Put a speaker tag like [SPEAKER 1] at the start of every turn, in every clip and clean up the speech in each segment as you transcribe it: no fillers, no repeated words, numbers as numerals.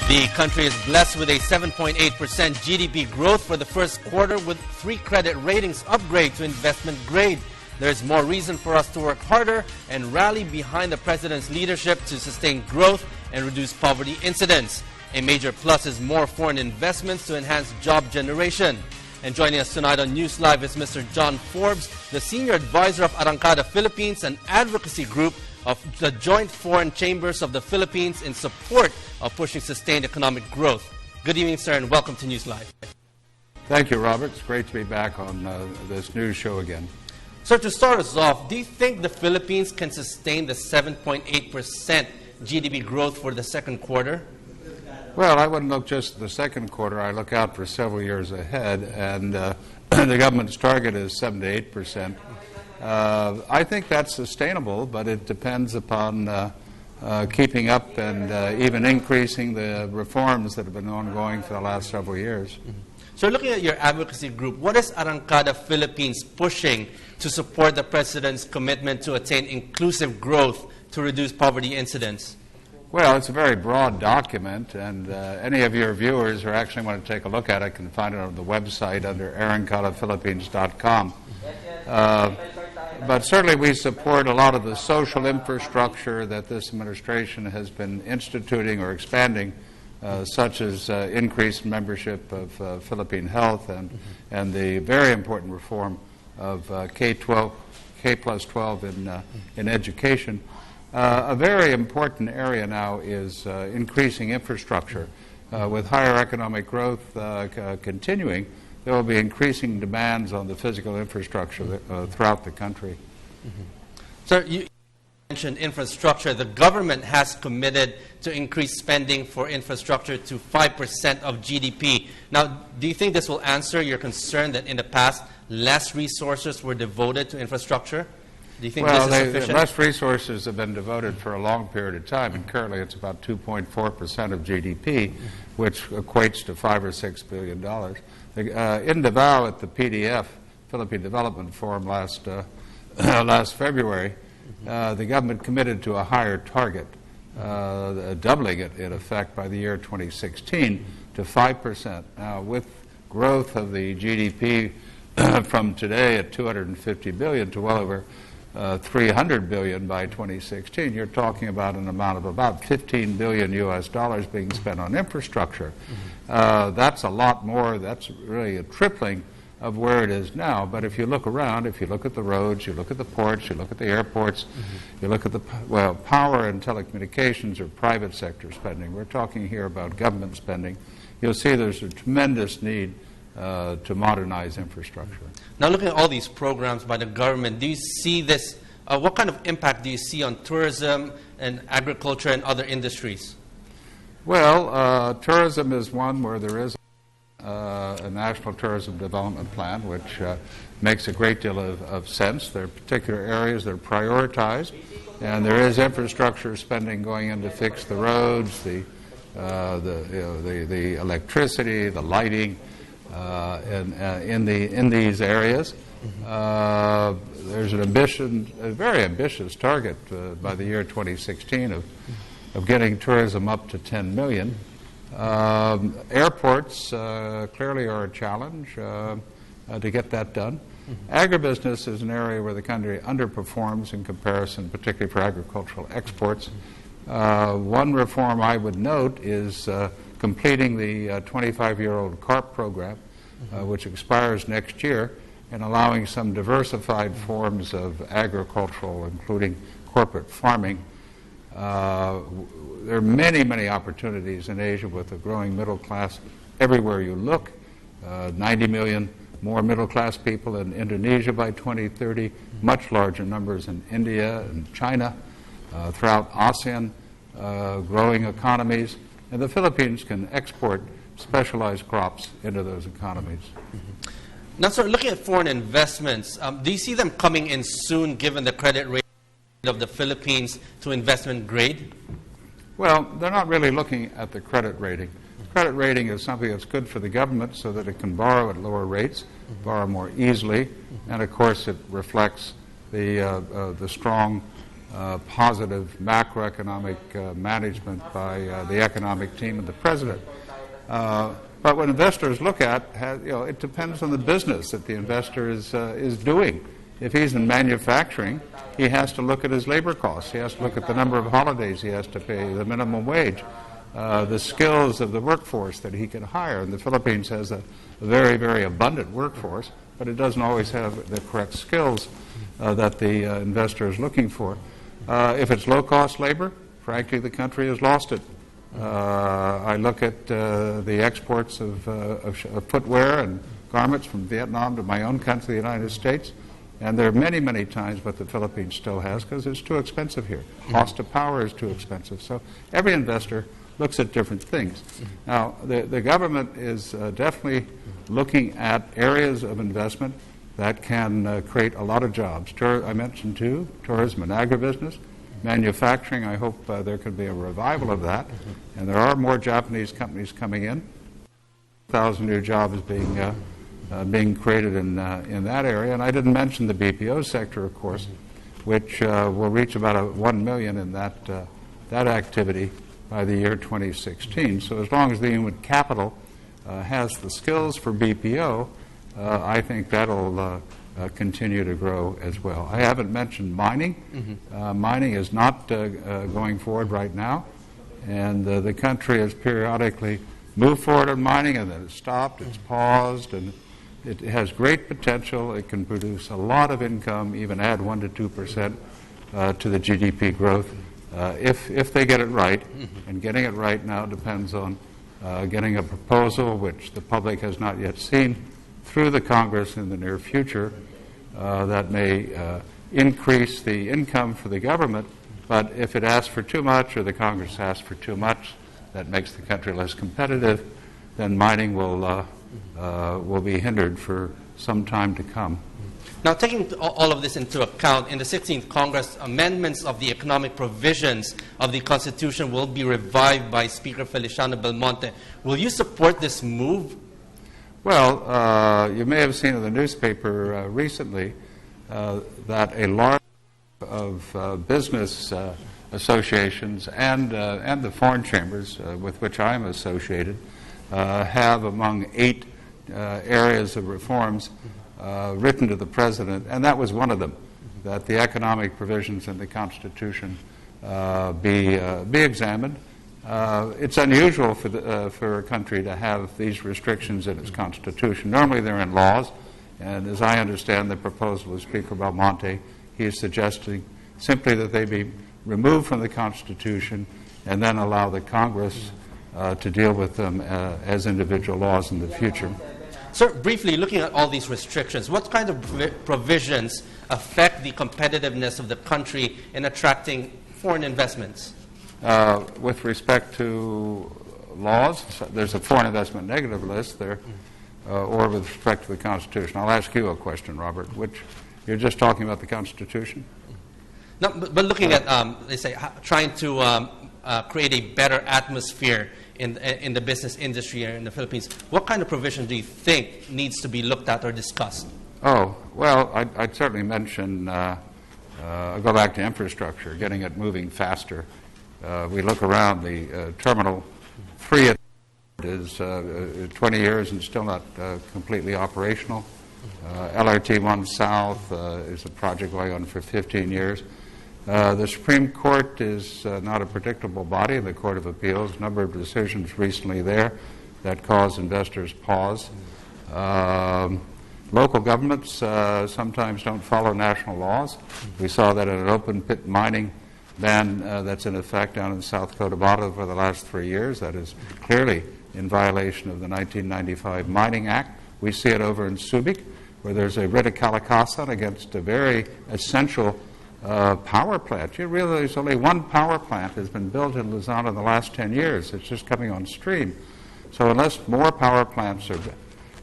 [SPEAKER 1] The country is blessed with a 7.8% GDP growth for the first quarter, with 3 credit ratings upgrade to investment grade. There is more reason for us to work harder and rally behind the President's leadership to sustain growth and reduce poverty incidence. A major plus is more foreign investments to enhance job generation. And joining us tonight on NewsLive is Mr. John Forbes, the Senior Advisor of Arangkada Philippines, an advocacy group of the Joint Foreign Chambers of the Philippines in support of pushing sustained economic growth. Good evening, sir, and welcome to NewsLive.
[SPEAKER 2] Thank you, Robert. It's great to be back on this news show again.
[SPEAKER 1] Sir, to start us off, do you think the Philippines can sustain the 7.8% GDP growth for the second quarter?
[SPEAKER 2] Well, I wouldn't look just at the second quarter. I look out for several years ahead, and the government's target is 7 to 8%. I think that's sustainable, but it depends upon keeping up and even increasing the reforms that have been ongoing for the last several years.
[SPEAKER 1] Mm-hmm. So looking at your advocacy group, what is Arangkada Philippines pushing to support the President's commitment to attain inclusive growth to reduce poverty incidence?
[SPEAKER 2] Well, it's a very broad document, and any of your viewers who actually want to take a look at it can find it on the website under arangkadaphilippines.com. But certainly we support a lot of the social infrastructure that this administration has been instituting or expanding, such as increased membership of Philippine Health and the very important reform of K-12 in education. A very important area now is increasing infrastructure. With higher economic growth continuing, there will be increasing demands on the physical infrastructure throughout the country.
[SPEAKER 1] Mm-hmm. Sir, you mentioned infrastructure. The government has committed to increase spending for infrastructure to 5% of GDP. Now, do you think this will answer your concern that in the past less resources were devoted to infrastructure? Do you think this is sufficient?
[SPEAKER 2] Less resources have been devoted for a long period of time, and currently it's about 2.4% of GDP, which equates to $5 or $6 billion. In Davao at the PDF, Philippine Development Forum last February, the government committed to a higher target, doubling it in effect by the year 2016 to 5%. Now, with growth of the GDP from today at $250 billion to well over $300 billion by 2016, you're talking about an amount of about $15 billion US being spent on infrastructure. That's a lot more. That's really a tripling of where it is now. But if you look around, if you look at the roads, you look at the ports, you look at the airports, you look at the power and telecommunications or private sector spending. We're talking here about government spending. You'll see there's a tremendous need to modernize infrastructure.
[SPEAKER 1] Now, looking at all these programs by the government, do you see this, what kind of impact do you see on tourism and agriculture and other industries?
[SPEAKER 2] Well, tourism is one where there is a National Tourism Development Plan, which makes a great deal of sense. There are particular areas that are prioritized, and there is infrastructure spending going in to fix the roads, the electricity, the lighting, in these areas. There's a very ambitious target by the year 2016 of getting tourism up to 10 million. Airports clearly are a challenge to get that done. Agribusiness is an area where the country underperforms in comparison, particularly for agricultural exports. One reform I would note is completing the 25-year-old CARP program, which expires next year, and allowing some diversified forms of agricultural, including corporate farming. There are many, many opportunities in Asia with a growing middle class everywhere you look. 90 million more middle-class people in Indonesia by 2030, much larger numbers in India and China, throughout ASEAN, growing economies. And the Philippines can export specialized crops into those economies.
[SPEAKER 1] Now, sir, looking at foreign investments, do you see them coming in soon given the credit rating of the Philippines to investment grade?
[SPEAKER 2] Well, they're not really looking at the credit rating. Credit rating is something that's good for the government so that it can borrow at lower rates, borrow more easily, and of course it reflects the strong positive macroeconomic management by the economic team and the president. But what investors look at, it depends on the business that the investor is doing. If he's in manufacturing, he has to look at his labor costs. He has to look at the number of holidays he has to pay, the minimum wage, the skills of the workforce that he can hire. And the Philippines has a very, very abundant workforce, but it doesn't always have the correct skills that the investor is looking for. If it's low-cost labor, frankly, the country has lost it. I look at the exports of footwear and garments from Vietnam to my own country, the United States, and there are many, many times what the Philippines still has because it's too expensive here. Cost of power is too expensive. So every investor looks at different things. Now, the government is definitely looking at areas of investment that can create a lot of jobs. I mentioned two, tourism and agribusiness. Manufacturing, I hope there could be a revival of that. And there are more Japanese companies coming in. 1,000 new jobs being created in that area. And I didn't mention the BPO sector, of course, which will reach about 1 million in that activity by the year 2016. So as long as the human capital has the skills for BPO, I think that'll continue to grow as well. I haven't mentioned mining. Mining is not going forward right now, and the country has periodically moved forward on mining, and then it's stopped, it's paused, and it has great potential. It can produce a lot of income, even add 1% to 2% to the GDP growth if they get it right. And getting it right now depends on getting a proposal, which the public has not yet seen, through the Congress in the near future that may increase the income for the government. But if it asks for too much or the Congress asks for too much, that makes the country less competitive, then mining will be hindered for some time to come.
[SPEAKER 1] Now, taking all of this into account, in the 16th Congress, amendments of the economic provisions of the Constitution will be revived by Speaker Feliciano Belmonte. Will you support this move?
[SPEAKER 2] Well, you may have seen in the newspaper recently that a large of business associations and the foreign chambers with which I'm associated have among 8 areas of reforms written to the President, and that was one of them, that the economic provisions in the Constitution be examined. It's unusual for a country to have these restrictions in its Constitution. Normally they're in laws, and as I understand the proposal of Speaker Belmonte, he is suggesting simply that they be removed from the Constitution and then allow the Congress to deal with them as individual laws in the future.
[SPEAKER 1] Sir, briefly, looking at all these restrictions, what kind of provisions affect the competitiveness of the country in attracting foreign investments?
[SPEAKER 2] With respect to laws, there's a foreign investment negative list there, or with respect to the Constitution. I'll ask you a question, Robert, which you're just talking about the Constitution?
[SPEAKER 1] No, but looking at, they say, trying to create a better atmosphere in the business industry in the Philippines, what kind of provision do you think needs to be looked at or discussed?
[SPEAKER 2] Oh, well, I'd certainly mention, I'll go back to infrastructure, getting it moving faster. We look around, the Terminal 3 is 20 years and still not completely operational. LRT 1 South is a project going on for 15 years. The Supreme Court is not a predictable body, the Court of Appeals. A number of decisions recently there that cause investors pause. Local governments sometimes don't follow national laws. We saw that in an open pit mining ban that's in effect down in South Cotabato for the last 3 years. That is clearly in violation of the 1995 Mining Act. We see it over in Subic, where there's a writ of kalakasan against a very essential power plant. You realize only one power plant has been built in Luzon in the last 10 years. It's just coming on stream. So unless more power plants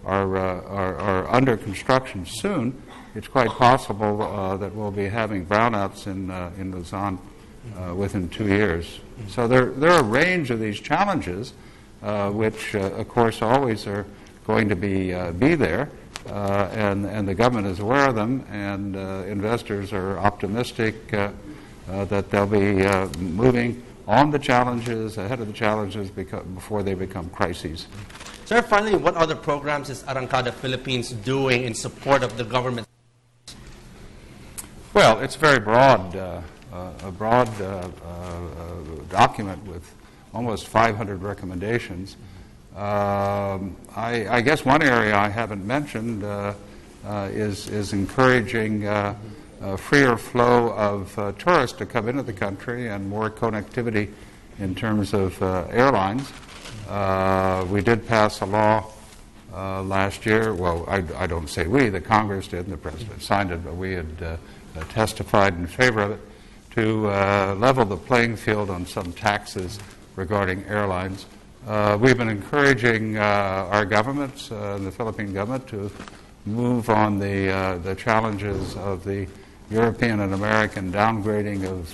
[SPEAKER 2] are under construction soon, it's quite possible that we'll be having brownouts in Luzon within 2 years. So there are a range of these challenges, which, of course, always are going to be there. And the government is aware of them, and investors are optimistic that they'll be moving on the challenges, ahead of the challenges before they become crises.
[SPEAKER 1] Sir, finally, what other programs is Arangkada Philippines doing in support of the government?
[SPEAKER 2] Well, it's very broad, a broad document with almost 500 recommendations. I guess one area I haven't mentioned is encouraging freer flow of tourists to come into the country and more connectivity in terms of airlines. We did pass a law last year. Well, I don't say we, the Congress did, and the President signed it, but we had testified in favor of it to level the playing field on some taxes regarding airlines. We've been encouraging our governments, the Philippine government, to move on the challenges of the European and American downgrading of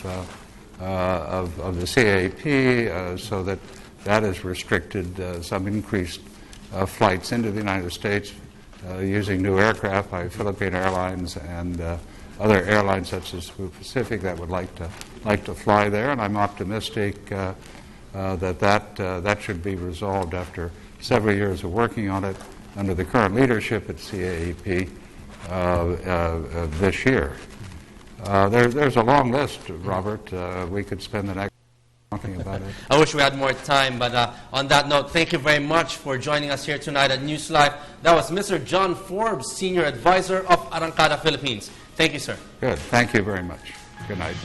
[SPEAKER 2] the CAP, so that has restricted some increased flights into the United States using new aircraft by Philippine Airlines and other airlines such as Pacific that would like to fly there. And I'm optimistic that should be resolved after several years of working on it under the current leadership at CAP this year. There's a long list, Robert. We could spend the next talking about it.
[SPEAKER 1] I wish we had more time, but on that note, thank you very much for joining us here tonight at NewsLife. That was Mr. John Forbes, Senior Advisor of Arangkada Philippines. Thank you, sir.
[SPEAKER 2] Good. Thank you very much. Good night.